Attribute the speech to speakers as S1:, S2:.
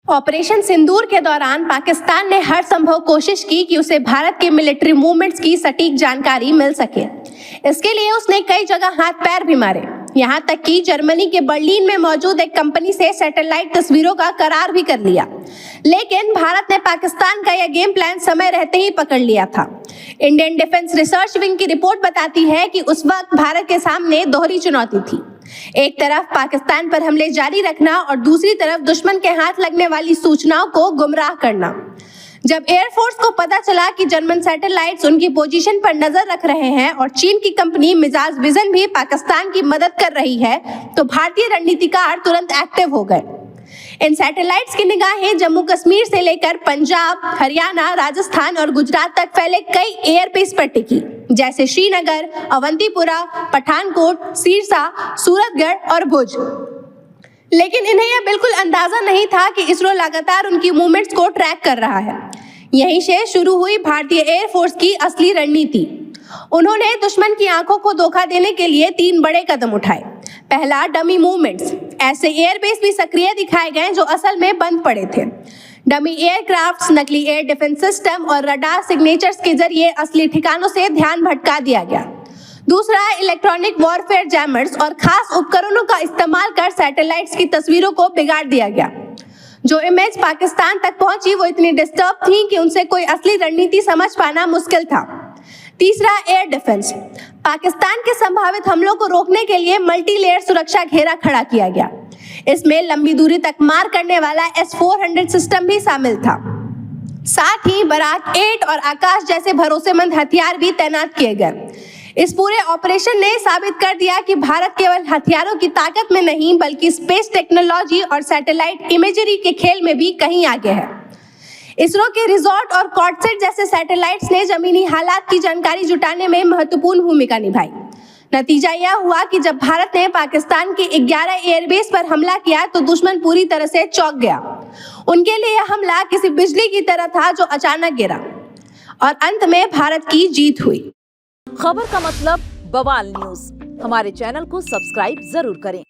S1: Operation सिंदूर के दौरान पाकिस्तान ने हर संभव कोशिश की कि उसे भारत के मिलिट्री मूवमेंट्स की सटीक जानकारी मिल सके। इसके लिए उसने कई जगह हाथ पैर भी मारे, यहाँ तक कि जर्मनी के बर्लिन में मौजूद एक कंपनी से सैटेलाइट तस्वीरों का करार भी कर लिया। लेकिन भारत ने पाकिस्तान का यह गेम प्लान समय रहते ही पकड़ लिया था। इंडियन डिफेंस रिसर्च विंग की रिपोर्ट बताती है कि उस वक्त भारत के सामने दोहरी चुनौती थी। एक तरफ पाकिस्तान पर हमले जारी रखना और दूसरी तरफ दुश्मन के हाथ लगने वाली सूचनाओं को गुमराह करना। जब एयरफोर्स को पता चला कि जर्मन सैटेलाइट्स उनकी पोजीशन पर नजर रख रहे हैं और चीन की कंपनी मिजाज विजन भी पाकिस्तान की मदद कर रही है, तो भारतीय रणनीतिकार तुरंत एक्टिव हो गए। इन सैटेलाइट्स की निगाहें जम्मू कश्मीर से लेकर पंजाब, हरियाणा, राजस्थान और गुजरात तक फैले कई एयरबेस पर टिकी, जैसे श्रीनगर, अवंतीपुरा, पठानकोट, सिरसा, सूरतगढ़ और भुज। लेकिन इन्हें यह बिल्कुल अंदाजा नहीं था कि इसरो लगातार उनकी मूवमेंट्स को ट्रैक कर रहा है। यहीं से शुरू हुई भारतीय एयरफोर्स की असली रणनीति। उन्होंने दुश्मन की आंखों को धोखा देने के लिए 3 बड़े कदम उठाए। पहला, डमी मूवमेंट्स। ऐसे एयरबेस भी सक्रिय दिखाए गए जो असल में बंद पड़े थे। डमी एयरक्राफ्ट्स, नकली एयर डिफेंस सिस्टम और रडार सिग्नेचर्स के जरिए असली ठिकानों से ध्यान भटका दिया गया। दूसरा, इलेक्ट्रॉनिक वॉरफेयर जैमर्स और खास उपकरणों का इस्तेमाल कर सैटेलाइट्स की तस्वीरों को बिगाड़ दिया गया। जो इमेज पाकिस्तान तक पहुंची वो इतनी डिस्टर्ब थी कि उनसे कोई असली रणनीति समझ पाना मुश्किल था। तीसरा, एयर डिफेंस। पाकिस्तान के संभावित हमलों को रोकने के लिए मल्टी लेयर सुरक्षा घेरा खड़ा किया गया। इसमें लंबी दूरी तक मार करने वाला S-400 सिस्टम भी शामिल था। साथ ही बराक 8 और आकाश जैसे भरोसेमंद हथियार भी तैनात किए गए। इस पूरे ऑपरेशन ने साबित कर दिया कि भारत केवल हथियारों की ताकत में नहीं बल्कि स्पेस टेक्नोलॉजी और सैटेलाइट इमेजरी के खेल में भी कहीं आगे है। इसरो के रिजॉर्ट और कॉर्डसेट जैसे सैटेलाइट्स ने जमीनी हालात की जानकारी जुटाने में महत्वपूर्ण भूमिका निभाई। नतीजा यह हुआ कि जब भारत ने पाकिस्तान के 11 एयरबेस पर हमला किया तो दुश्मन पूरी तरह से चौंक गया। उनके लिए यह हमला किसी बिजली की तरह था जो अचानक गिरा और अंत में भारत की जीत हुई।
S2: खबर का मतलब बवाल न्यूज। हमारे चैनल को सब्सक्राइब जरूर करें।